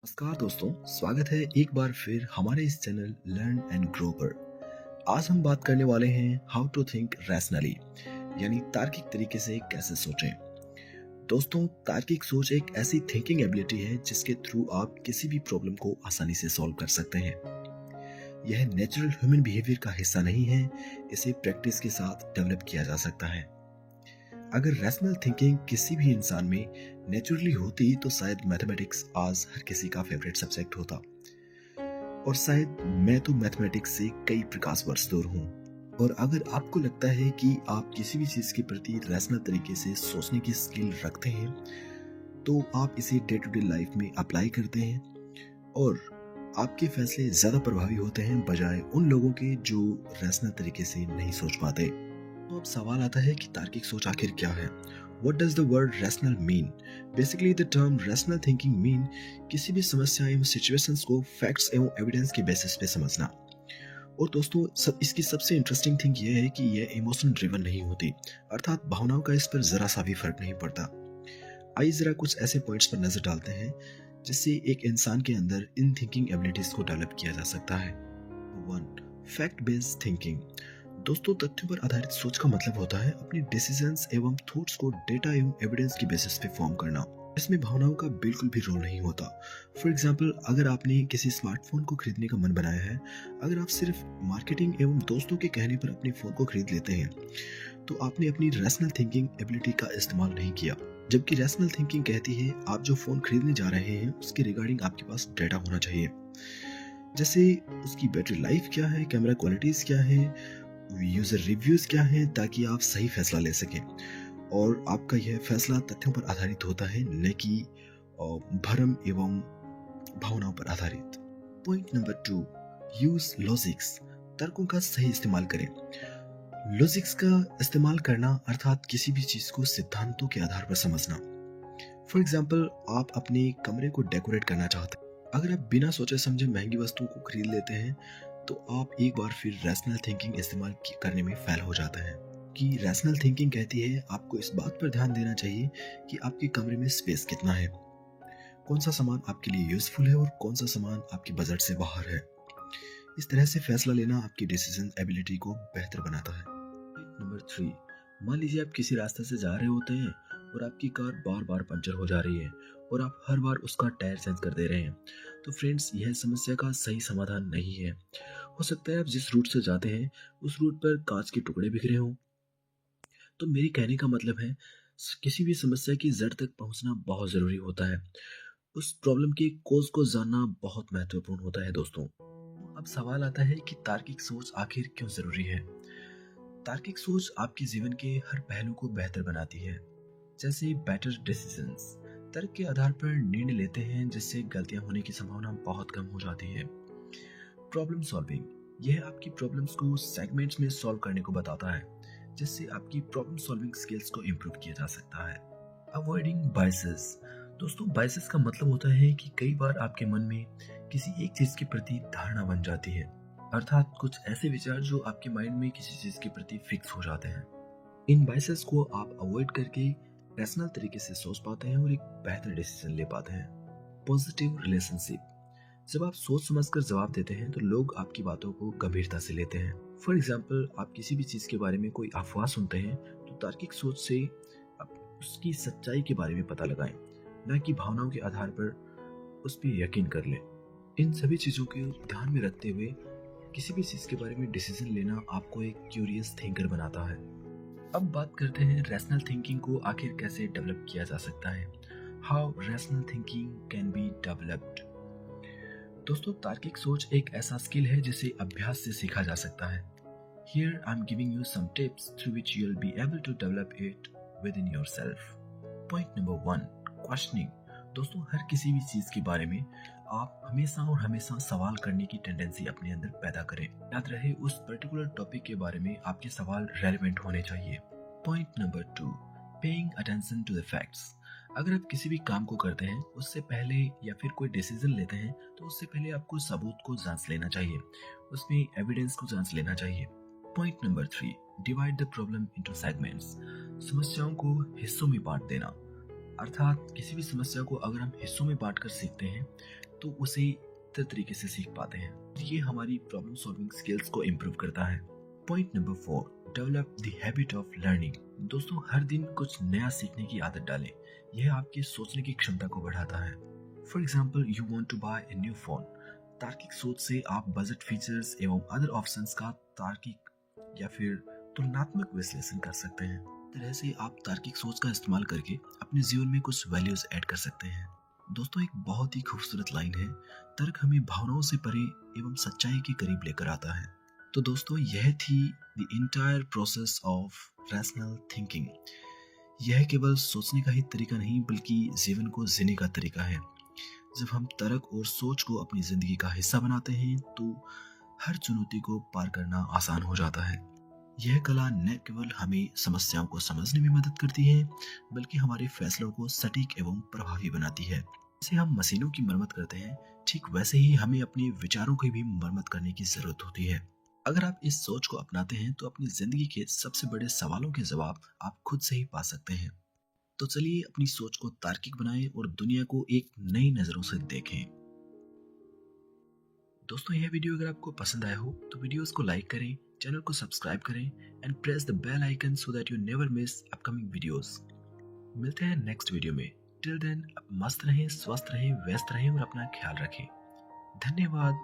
नमस्कार दोस्तों, स्वागत है एक बार फिर हमारे इस चैनल लर्न एंड ग्रो पर। आज हम बात करने वाले हैं हाउ टू थिंक रैशनली, यानी तार्किक तरीके से कैसे सोचें। दोस्तों, तार्किक सोच एक ऐसी थिंकिंग एबिलिटी है जिसके थ्रू आप किसी भी प्रॉब्लम को आसानी से सॉल्व कर सकते हैं। यह नेचुरल ह्यूमन बिहेवियर का हिस्सा नहीं है, इसे प्रैक्टिस के साथ डेवलप किया जा सकता है। अगर रैशनल थिंकिंग किसी भी इंसान में नेचुरली होती तो शायद मैथमेटिक्स आज हर किसी का फेवरेट सब्जेक्ट होता, और शायद मैं तो मैथमेटिक्स से कई प्रकाश वर्ष दूर हूँ। और अगर आपको लगता है कि आप किसी भी चीज़ के प्रति रैशनल तरीके से सोचने की स्किल रखते हैं, तो आप इसे डे टू डे लाइफ में अप्लाई करते हैं और आपके फैसले ज़्यादा प्रभावी होते हैं बजाय उन लोगों के जो रैशनल तरीके से नहीं सोच पाते। तो अब सवाल आता है कि तार्किक सोच आखिर क्या है? What does the word rational mean? Basically, the term rational thinking mean किसी भी समस्या एवं सिचुएशंस को फैक्ट्स एवं एविडेंस के बेसिस पे समझना। और दोस्तों, इसकी सबसे इंटरेस्टिंग थिंग ये है कि यह इमोशन ड्रिवन नहीं होती, अर्थात भावनाओं का इस पर जरा सा भी फर्क नहीं पड़ता। आइए जरा कुछ ऐसे पॉइंट्स पर नजर डालते हैं जिससे एक इंसान के अंदर इन थिंकिंग एबिलिटीज को डेवलप किया जा सकता है। 1. Fact based thinking. दोस्तों, तथ्यों पर आधारित सोच का मतलब होता है अपनी डिसीजंस एवं थॉट्स को डेटा एवं एविडेंस की बेसिस पे फॉर्म करना। इसमें भावनाओं का बिल्कुल भी रोल नहीं होता। फॉर एग्जांपल, अगर आपने किसी स्मार्टफोन को खरीदने का मन बनाया है, अगर आप सिर्फ मार्केटिंग एवं दोस्तों के कहने पर अपने फोन को खरीद लेते हैं, तो आपने अपनी रैशनल थिंकिंग एबिलिटी का इस्तेमाल नहीं किया। जबकि रैशनल थिंकिंग कहती है आप जो फोन खरीदने जा रहे हैं उसके रिगार्डिंग आपके पास डेटा होना चाहिए, जैसे उसकी बैटरी लाइफ क्या है, कैमरा क्वालिटीज क्या है, यूजर रिव्यूज क्या हैं, ताकि आप सही फैसला ले सकें। और आपका यह फैसला तथ्यों पर आधारित होता है, न कि भ्रम एवं भावनाओं पर आधारित। Point number 2, use logics. तर्कों का सही इस्तेमाल करें। लॉजिक्स का इस्तेमाल करना अर्थात किसी भी चीज को सिद्धांतों के आधार पर समझना। फॉर एग्जाम्पल, आप अपने कमरे को डेकोरेट करना चाहते हैं। अगर आप बिना सोचे समझे महंगी वस्तुओं को खरीद लेते हैं, तो आप एक बार फिर रैशनल थिंकिंग इस्तेमाल करने में फेल हो जाते हैं। कि रैशनल थिंकिंग कहती है आपको इस बात पर ध्यान देना चाहिए कि आपके कमरे में स्पेस कितना है, कौन सा सामान आपके लिए यूजफुल है और कौन सा सामान आपके बजट से बाहर है। इस तरह से फैसला लेना आपकी डिसीजन एबिलिटी को बेहतर बनाता है। नंबर 3, मान लीजिए आप किसी रास्ते से जा रहे होते हैं और आपकी कार बार बार पंचर हो जा रही है और आप हर बार उसका टायर चेंज कर दे रहे हैं। तो फ्रेंड्स, यह समस्या का सही समाधान नहीं है। हो सकता है आप जिस रूट से जाते हैं उस रूट पर कांच के टुकड़े बिखरे हों। तो मेरी कहने का मतलब है, किसी भी समस्या की जड़ तक पहुंचना बहुत ज़रूरी होता है। उस प्रॉब्लम के कोज को जानना बहुत महत्वपूर्ण होता है दोस्तों। अब सवाल आता है कि तार्किक सोच आखिर क्यों ज़रूरी है? तार्किक सोच आपके जीवन के हर पहलू को बेहतर बनाती है, जैसे बेटर डिसीजंस। तर्क के आधार पर निर्णय लेते हैं जिससे गलतियां होने की संभावना बहुत कम हो जाती है। प्रॉब्लम सॉल्विंग, यह आपकी प्रॉब्लम्स को सेगमेंट्स में सॉल्व करने को बताता है, जिससे आपकी प्रॉब्लम सॉल्विंग स्किल्स को इम्प्रूव किया जा सकता है। Avoiding biases. दोस्तों, बायसेस का मतलब होता है कि कई बार आपके मन में किसी एक चीज के प्रति धारणा बन जाती है, अर्थात कुछ ऐसे विचार जो आपके माइंड में किसी चीज के प्रति फिक्स हो जाते हैं। इन बायसेस को आप अवॉइड करके रैशनल तरीके से सोच पाते हैं और एक बेहतर डिसीजन ले पाते हैं। Positive relationship. जब आप सोच समझकर जवाब देते हैं तो लोग आपकी बातों को गंभीरता से लेते हैं। फॉर एग्जाम्पल, आप किसी भी चीज के बारे में कोई अफवाह सुनते हैं तो तार्किक सोच से आप उसकी सच्चाई के बारे में पता लगाएं, न कि भावनाओं के आधार पर उस पर यकीन कर लें। इन सभी चीजों को ध्यान में रखते हुए किसी भी चीज के बारे में डिसीजन लेना आपको एक क्यूरियस थिंकर बनाता है। अब बात करते हैं रैशनल थिंकिंग को आखिर कैसे डेवलप किया जा सकता है। How rational thinking can be developed. दोस्तों, तार्किक सोच एक ऐसा स्किल है जिसे अभ्यास से सीखा जा सकता है। Here I'm giving you some tips through which you'll be able to develop it within yourself. Point number 1, questioning. दोस्तों, हर किसी भी चीज के बारे में आप हमेशा और हमेशा सवाल करने की टेंडेंसी अपने अंदर पैदा करें। याद रहे, उस पर्टिकुलर टॉपिक के बारे में आपके सवाल रेलेवेंट होने चाहिए। Point number 2, paying attention to the facts. अगर आप किसी भी काम को करते हैं उससे पहले या फिर कोई डिसीजन लेते हैं तो उससे पहले आपको सबूत को जांच लेना चाहिए, उसमें एविडेंस को जांच लेना चाहिए। Point number 3, divide the problem into segments. समस्याओं को हिस्सों में बांट देना, अर्थात किसी भी समस्या को अगर हम हिस्सों में बांट कर सीखते हैं तो उसे बेहतर तरीके से सीख पाते हैं। ये हमारी प्रॉब्लम सॉल्विंग स्किल्स को इम्प्रूव करता है। Point number 4, develop the habit of learning. दोस्तों, हर दिन कुछ नया सीखने की आदत डालें। यह आपकी सोचने की क्षमता को बढ़ाता है। For example, you want to buy a new phone. तार्किक सोच से आप बजट फीचर्स एवं अदर ऑप्शंस का तार्किक या फिर तुलनात्मक विश्लेषण कर सकते हैं। तरह से आप तार्किक सोच का इस्तेमाल करके अपने जीवन में कुछ वैल्यूज ऐड कर सकते हैं। दोस्तों, एक बहुत ही खूबसूरत लाइन है, तर्क हमें भावनाओं से परे एवं सच्चाई के करीब लेकर आता है। तो दोस्तों, यह थी the entire process of rational thinking. यह केवल सोचने का ही तरीका नहीं बल्कि जीवन को जीने का तरीका है। जब हम तर्क और सोच को अपनी जिंदगी का हिस्सा बनाते हैं तो हर चुनौती को पार करना आसान हो जाता है। यह कला न केवल हमें समस्याओं को समझने में मदद करती है बल्कि हमारे फैसलों को सटीक एवं प्रभावी बनाती है। जैसे हम मशीनों की मरम्मत करते हैं, ठीक वैसे ही हमें अपने विचारों की भी मरम्मत करने की जरूरत होती है। अगर आप इस सोच को अपनाते हैं तो अपनी जिंदगी के सबसे बड़े सवालों के जवाब आप खुद से ही पा सकते हैं। तो चलिए अपनी सोच को तार्किक बनाएं और दुनिया को एक नई नजरों से देखें। दोस्तों, यह वीडियो अगर आपको पसंद आया हो तो वीडियोस को लाइक करें, चैनल को सब्सक्राइब करें and press the bell icon so that you never miss upcoming videos. मिलते हैं नेक्स्ट वीडियो में। टिल देन, मस्त रहें, स्वस्थ रहें, व्यस्त रहें और अपना ख्याल रखें। धन्यवाद।